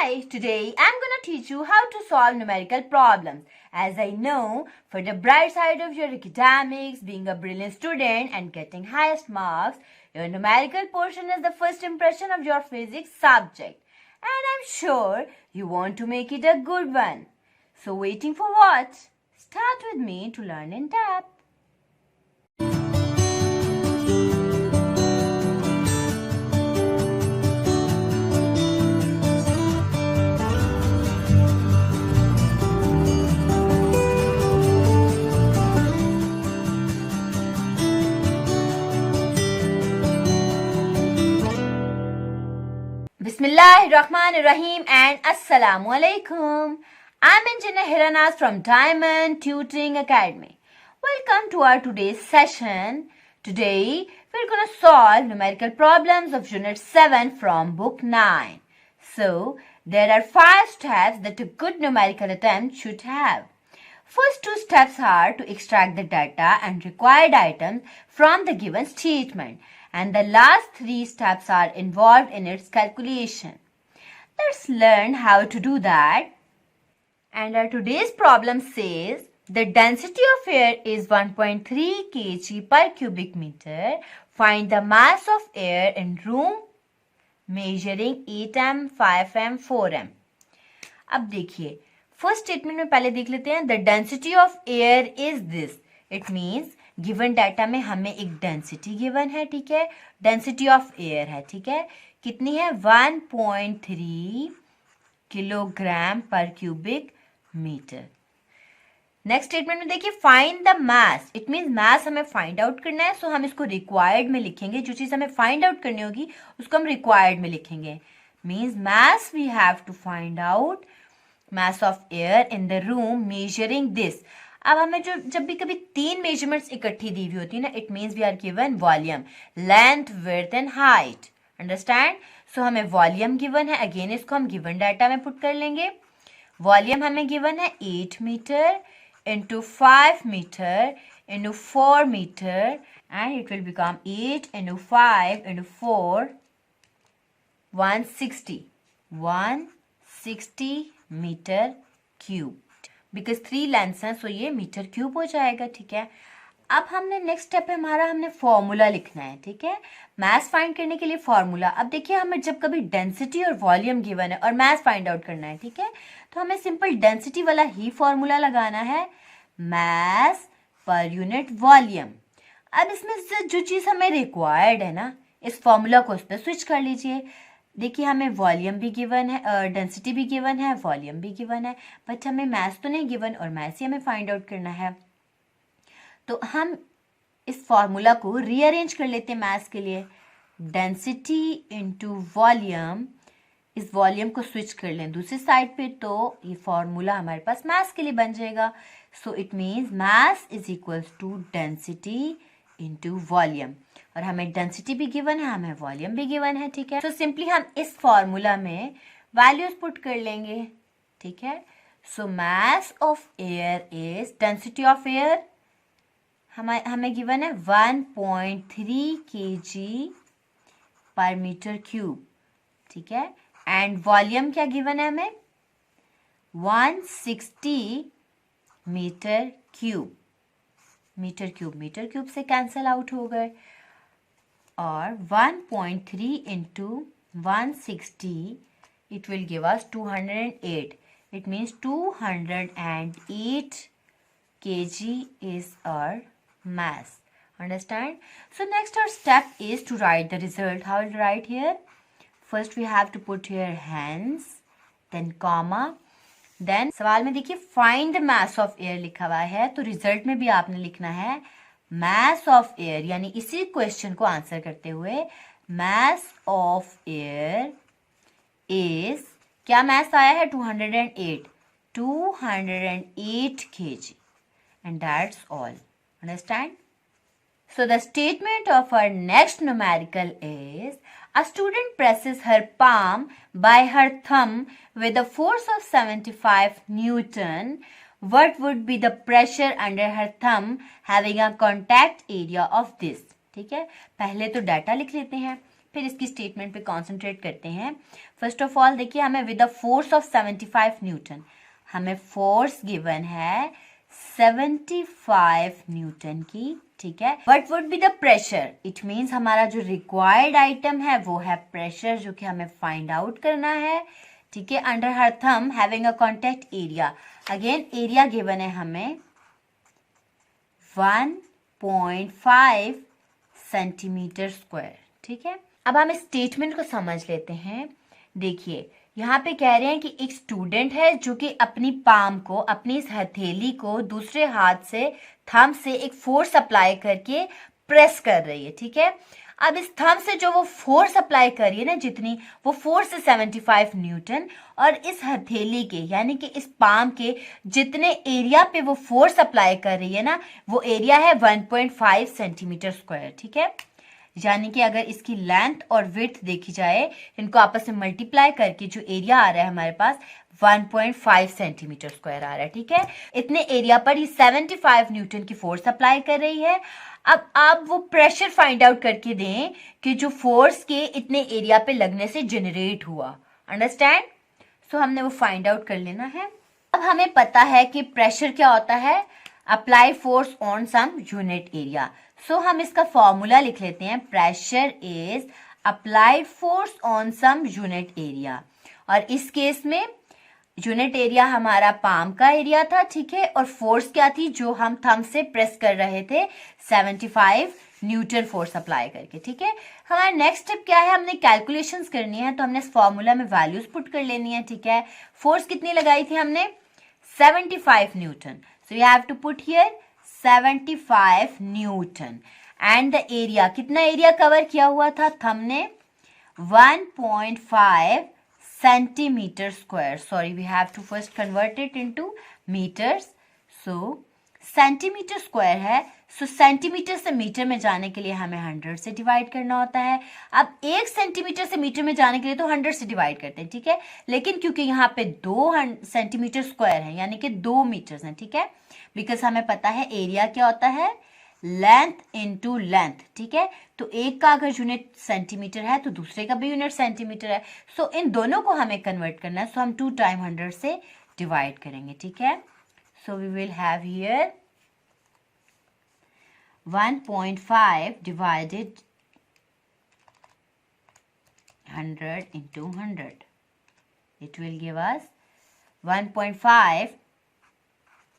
Hi, today I'm gonna teach you how to solve numerical problems. As I know, for the bright side of your academics, being a brilliant student and getting highest marks, your numerical portion is the first impression of your physics subject. And I'm sure you want to make it a good one. So waiting for what? Start with me to learn in depth. Bismillahirrahmanirrahim and Assalamu alaikum. I'm Engineer Hiranas from Diamond Tutoring Academy. Welcome to our today's session. Today we're going to solve numerical problems of Unit 7 from Book 9. So there are 5 steps that a good numerical attempt should have. First 2 steps are to extract the data and required items from the given statement, and the last 3 steps are involved in its calculation. Let's learn how to do that. And our today's problem says the density of air is 1.3 kg per cubic meter. Find the mass of air in room measuring 8m, 5m, 4m. अब देखिए first statement में पहले देख लेते हैं the density of air is this. It means given data में हमें एक डेंसिटी गिवन है, ठीक है. डेंसिटी ऑफ एयर है, ठीक है. कितनी है? 1.3 किलोग्राम पर क्यूबिक मीटर. नेक्स्ट स्टेटमेंट में देखिए find the mass. It means मास हमें फाइंड आउट करना है, सो हम इसको रिक्वायर्ड में लिखेंगे. जो चीज हमें फाइंड आउट करनी होगी उसको हम रिक्वायर्ड में लिखेंगे. Means mass we have to find out mass of air in the room measuring this. अब हमें जब भी कभी 3 मेजरमेंट्स इकट्ठी दी हुई होती है ना, it means we are given volume, length, width and height. Understand? So हमें वॉल्यूम गिवन है. अगेन इसको हम गिवन डाटा में पुट कर लेंगे. वॉल्यूम हमें गिवन है 8 metre into 5 metre into 4 metre and it will become 8 into 5 into 4 160 metre cube. Because 3 lengths हैं, सो ये मीटर क्यूब हो जाएगा, ठीक है. अब हमने नेक्स्ट स्टेप है हमारा, हमने फॉर्मूला लिखना है, ठीक है. मास फाइंड करने के लिए फॉर्मूला. अब देखिए हमें जब कभी डेंसिटी और वॉल्यूम गिवन है और मास फाइंड आउट करना है, ठीक है, तो हमें सिंपल डेंसिटी वाला ही फॉर्मूला लगाना है, मास पर यूनिट वॉल्यूम. अब इसमें से जो चीज़ हमें रिक्वायर्ड है ना, इस फॉर्मूला को उस पर स्विच कर लीजिए. देखिए हमें वॉल्यूम भी गिवन है, डेंसिटी भी गिवन है, वॉल्यूम भी गिवन है, बट हमें मास तो नहीं गिवन और मास ही हमें फाइंड आउट करना है. तो हम इस फॉर्मूला को रीअरेंज कर लेते हैं मास के लिए. डेंसिटी इंटू वॉल्यूम, इस वॉल्यूम को स्विच कर लें दूसरी साइड पे, तो ये फॉर्मूला हमारे पास मास के लिए बन जाएगा. So it means mass is equals to density into volume. और हमें डेंसिटी भी गिवन है, हमें वॉल्यूम भी गिवन है, ठीक है. तो सिंपली हम इस फॉर्मूला में वैल्यूज पुट कर लेंगे, ठीक है. So mass of air is, density of air हमें गिवन है 1.3 kg पर मीटर क्यूब, ठीक है. एंड वॉल्यूम क्या गिवन है हमें? 160 मीटर क्यूब. मीटर क्यूब से कैंसल आउट हो गए. और 1.3 into 160 it will give us 208. It means 208 kg is our mass. Understand? So next our step is to write the result. How will write here? First we have to put here hence, then comma, then सवाल में देखिए find the mass of air लिखा हुआ है, तो result में भी आपने लिखना है mass of air, यानी इसी क्वेश्चन को आंसर करते हुए mass of air is, क्या mass आया है? 208 kg, and that's all. Understand? So the statement of our next numerical is, a student presses her palm by her thumb with a force of 75 Newton. What would be the pressure under her thumb having a contact area of this? ठीक है, पहले तो data लिख लेते हैं, फिर इसकी statement पे कॉन्सेंट्रेट करते हैं. फर्स्ट ऑफ ऑल देखिए, हमें with the force of 75 Newton, हमें फोर्स गिवन है 75 न्यूटन की, ठीक है। What would be the pressure, it means हमारा जो रिक्वायर्ड आइटम है वो है प्रेशर, जो कि हमें फाइंड आउट करना है, ठीक है। Under her thumb having a contact area, again area given है हमें 1.5 सेंटीमीटर स्क्वायर, ठीक है। अब हम इस स्टेटमेंट को समझ लेते हैं। देखिए यहाँ पे कह रहे हैं कि एक स्टूडेंट है जो कि अपनी पाम को, अपनी इस हथेली को दूसरे हाथ से, थंब से एक फोर्स अप्लाई करके प्रेस कर रही है, ठीक है। अब इस थंब से जो वो फोर्स अप्लाई कर रही है ना, जितनी वो फोर्स है 75 न्यूटन, और इस हथेली के यानी कि इस पाम के जितने एरिया पे वो फोर्स अप्लाई कर रही है ना, वो एरिया है 1.5 सेंटीमीटर स्क्वायर, ठीक है। यानी कि अगर इसकी लेंथ और विड्थ देखी जाए, इनको आपस में मल्टीप्लाई करके जो एरिया आ रहा है हमारे पास 1.5 सेंटीमीटर स्क्वायर आ रहा है, ठीक है। इतने एरिया पर ही 75 न्यूटन की फोर्स अप्लाई कर रही है। अब आप वो प्रेशर फाइंड आउट करके दें कि जो फोर्स के इतने एरिया पे लगने से जनरेट हुआ, अंडरस्टैंड। सो हमने वो फाइंड आउट कर लेना है। अब हमें पता है कि प्रेशर क्या होता है, apply force on some unit area. So हम इसका फॉर्मूला लिख लेते हैं, pressure is applied force on some unit area, और इस केस में यूनिट एरिया हमारा पाम का एरिया था, ठीक है, और फोर्स क्या थी जो हम थंब से प्रेस कर रहे थे, 75 न्यूटन फोर्स अप्लाई करके, ठीक है। हमारा नेक्स्ट स्टेप क्या है, हमने कैलकुलेशंस करनी है, तो हमने इस फॉर्मूला में वैल्यूज पुट कर लेनी है, ठीक है। फोर्स कितनी लगाई थी हमने, 75 newton, so you have to put here 75 newton, and the area, कितना एरिया कवर किया हुआ था थंब ने, 1.5 centimeter square. Sorry, we have to first convert it into meters. So centimetre square है, सो सेंटीमीटर से मीटर में जाने के लिए हमें 100 से डिवाइड करना होता है। अब 1 सेंटीमीटर से मीटर में जाने के लिए तो 100 से डिवाइड करते हैं, ठीक है। लेकिन क्योंकि यहाँ पे 2 सेंटीमीटर स्क्वायर है यानी कि 2 मीटर्स हैं, ठीक है, बिकॉज हमें पता है एरिया क्या होता है, लेंथ इनटू लेंथ, ठीक है। तो एक का अगर यूनिट सेंटीमीटर है तो दूसरे का भी यूनिट सेंटीमीटर है, सो इन दोनों को हमें कन्वर्ट करना है, सो हम 2 टाइम 100 से डिवाइड करेंगे, ठीक है। So we will have here 1.5 divided 100 into 100. It will give us 1.5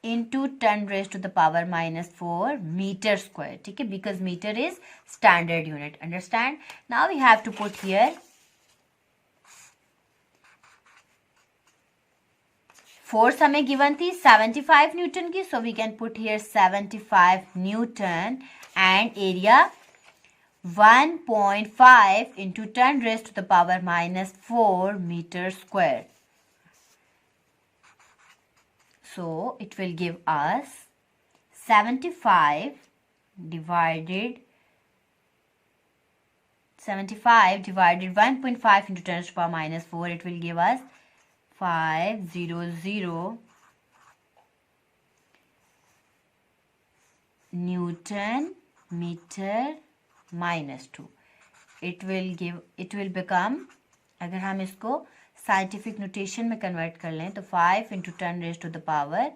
into 10 raised to the power minus 4 meter square, ठीक है, because meter is standard unit, understand. Now we have to put here force हमें given थी 75 newton की, so we can put here 75 newton, and area 1.5 into 10 raised to the power minus 4 meter square. So it will give us 75 divided 1.5 into 10 raised to the power minus 4, it will give us 500 Newton meter minus 2. It will become, अगर हम इसको scientific notation में convert कर लें तो 5 into 10 raised to the power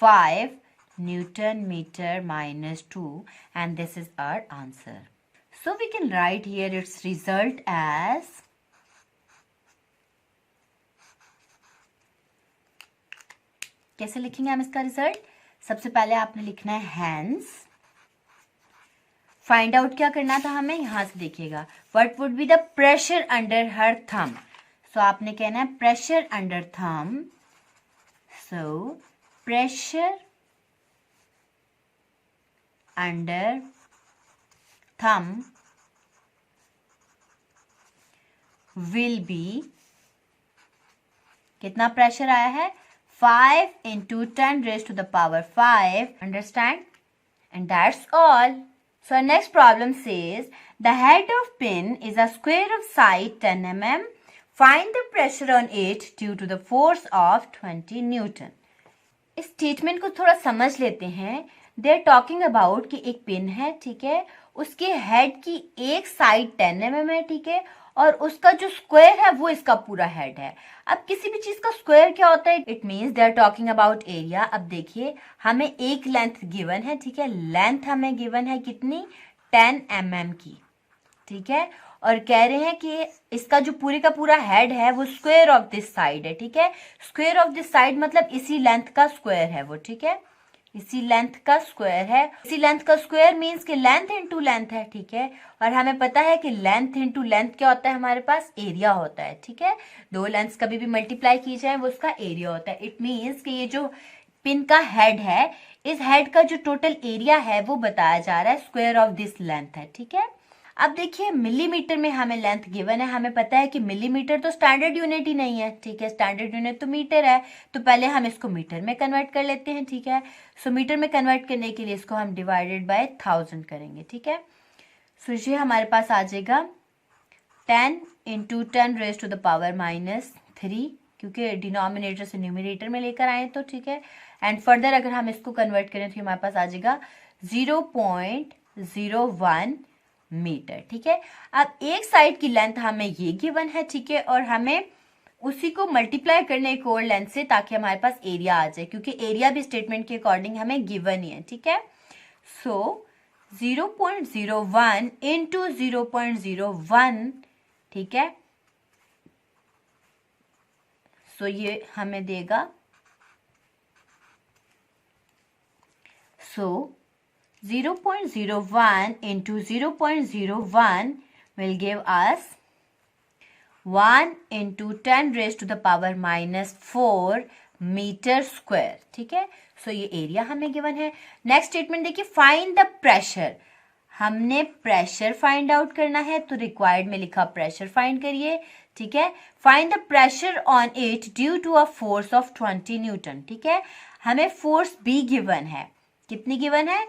5 Newton meter minus 2, and this is our answer. So we can write here its result as कैसे लिखेंगे हम इसका रिजल्ट, सबसे पहले आपने लिखना है हैंस, फाइंड आउट क्या करना था हमें, यहां से देखिएगा, what would be the pressure under her thumb, so आपने कहना है pressure under thumb, so pressure under thumb will be, कितना प्रेशर आया है, 5 into 10 raised to the power 5, understand? And that's all. So our next problem says the head of pin is a square of side 10 mm. Find the pressure on it due to the force of 20 Newton. इस statement को थोड़ा समझ लेते हैं। दे are talking about कि एक pin है, ठीक है, उसके हेड की एक साइड 10 mm है, ठीक है, और उसका जो स्क्वायर है वो इसका पूरा हेड है। अब किसी भी चीज का स्क्वायर क्या होता है? It means they are talking about area. अब देखिए हमें एक लेंथ गिवन है, ठीक है, लेंथ हमें गिवन है कितनी? 10 mm की, ठीक है, और कह रहे हैं कि इसका जो पूरे का पूरा हेड है वो स्क्वायर ऑफ दिस साइड है, ठीक है। स्क्वायर ऑफ दिस साइड मतलब इसी लेंथ का स्क्वायर है वो, ठीक है, इसी लेंथ का स्क्वायर है। इसी लेंथ का स्क्वायर मीन्स कि लेंथ इनटू लेंथ है, ठीक है, और हमें पता है कि लेंथ इनटू लेंथ क्या होता है? हमारे पास एरिया होता है, ठीक है। दो लेंथ्स कभी भी मल्टीप्लाई की जाए वो उसका एरिया होता है। इट मीन्स कि ये जो पिन का हेड है, इस हेड का जो टोटल एरिया है वो बताया जा रहा है, स्क्वायर ऑफ दिस लेंथ है, ठीक है। अब देखिए मिलीमीटर में हमें लेंथ गिवन है, हमें पता है कि मिलीमीटर तो स्टैंडर्ड यूनिट ही नहीं है, ठीक है, स्टैंडर्ड यूनिट तो मीटर है, तो पहले हम इसको मीटर में कन्वर्ट कर लेते हैं, ठीक है। सो मीटर में कन्वर्ट करने के लिए इसको हम डिवाइडेड बाय 1000 करेंगे, ठीक है। सो ये हमारे पास आ जाएगा 10 × 10⁻³ क्योंकि डिनोमिनेटर से न्यूमरेटर में लेकर आए तो, ठीक है। एंड फर्दर अगर हम इसको कन्वर्ट करें तो हमारे पास आ जाएगा 0.01 मीटर, ठीक है। अब एक साइड की लेंथ हमें ये गिवन है, ठीक है, और हमें उसी को मल्टीप्लाई करने एक और लेंथ से ताकि हमारे पास एरिया आ जाए, क्योंकि एरिया भी स्टेटमेंट के अकॉर्डिंग हमें गिवन ही है, ठीक है। सो 0.01 × 0.01, ठीक है, सो ये हमें देगा 0.01 × 0.01 will give us 1 × 10⁻⁻⁴ metre square, ठीक है। सो ये एरिया हमें गिवन है। नेक्स्ट स्टेटमेंट देखिए, फाइंड द प्रेशर। हमने प्रेशर फाइंड आउट करना है, तो रिक्वायर्ड में लिखा प्रेशर फाइंड करिए, ठीक है। Find the pressure on it due to a force of 20 newton, ठीक है। हमें फोर्स भी गिवन है, कितनी गिवन है?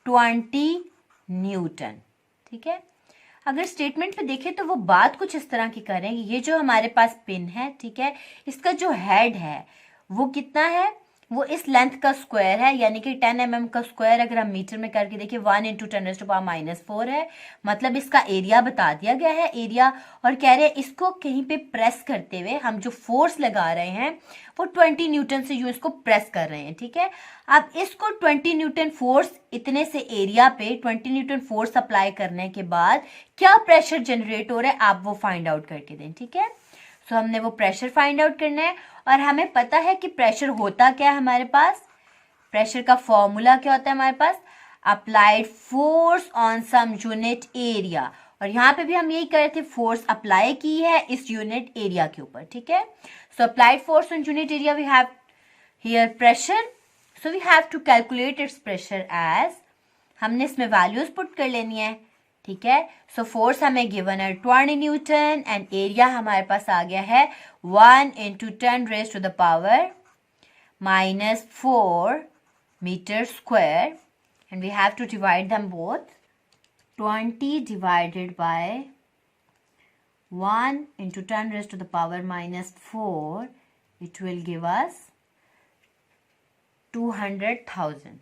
20 न्यूटन, ठीक है। अगर स्टेटमेंट पे देखें तो वो बात कुछ इस तरह की करेंगे, ये जो हमारे पास पिन है, ठीक है, इसका जो हेड है वो कितना है? वो इस लेंथ का स्क्वायर है, यानी कि 10 mm का स्क्वायर अगर हम मीटर में करके देखिए 1 × 10⁻⁻⁴ है, मतलब इसका एरिया बता दिया गया है, एरिया। और कह रहे हैं इसको कहीं पे प्रेस करते हुए हम जो फोर्स लगा रहे हैं वो 20 न्यूटन से यूं इसको प्रेस कर रहे हैं, ठीक है। अब इसको 20 न्यूटन फोर्स, इतने से एरिया पे 20 न्यूटन फोर्स अप्लाई करने के बाद क्या प्रेशर जनरेट हो रहा है आप वो फाइंड आउट करके दें, ठीक है। सो हमने वो प्रेशर फाइंड आउट करना है, और हमें पता है कि प्रेशर होता क्या है हमारे पास? प्रेशर का फॉर्मूला क्या होता है हमारे पास? Applied force on some unit area, और यहाँ पे भी हम यही कर रहे थे, फोर्स अप्लाई की है इस यूनिट एरिया के ऊपर, ठीक है। So applied force on unit area, we have here pressure, so we have to calculate its pressure as, हमने इसमें वैल्यूज पुट कर लेनी है, ठीक है। सो फोर्स हमें गिवन है 20 न्यूटन एंड एरिया हमारे पास आ गया है 1 × 10⁻⁻⁴ metre square, and we have to divide them both. 20 divided by 1 × 10⁻⁻⁴, it will give us 200,000.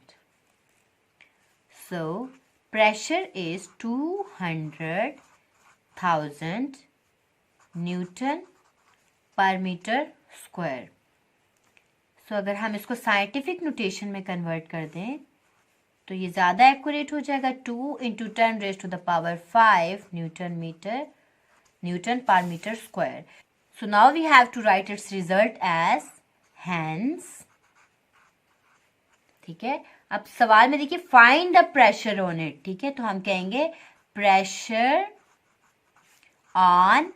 So pressure is 200,000 Newton per meter square. So अगर हम इसको साइंटिफिक नोटेशन में convert कर दें तो ये ज़्यादा एक्यूरेट हो जाएगा, 2 × 10⁵ Newton per meter square. So now we have to write its result as hence, ठीक है। अब सवाल में देखिए find the pressure on it, ठीक है, तो हम कहेंगे प्रेशर ऑन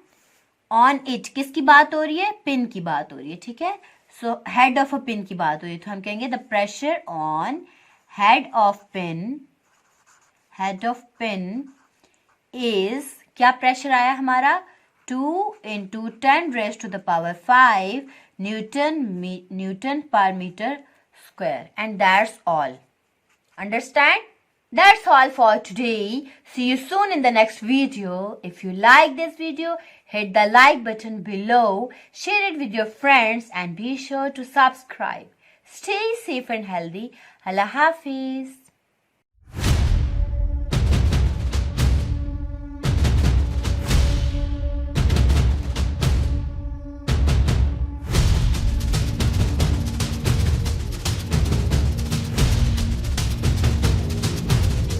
इट, किसकी बात हो रही है? पिन की बात हो रही है, ठीक है। So head of a pin की बात हो रही है, तो हम कहेंगे the pressure on head of pin is, क्या प्रेशर आया हमारा? 2 × 10⁵ Newton per meter square, and that's all. Understand? That's all for today. See you soon in the next video. If you like this video, hit the like button below, share it with your friends, and be sure to subscribe. Stay safe and healthy. Allah Hafiz.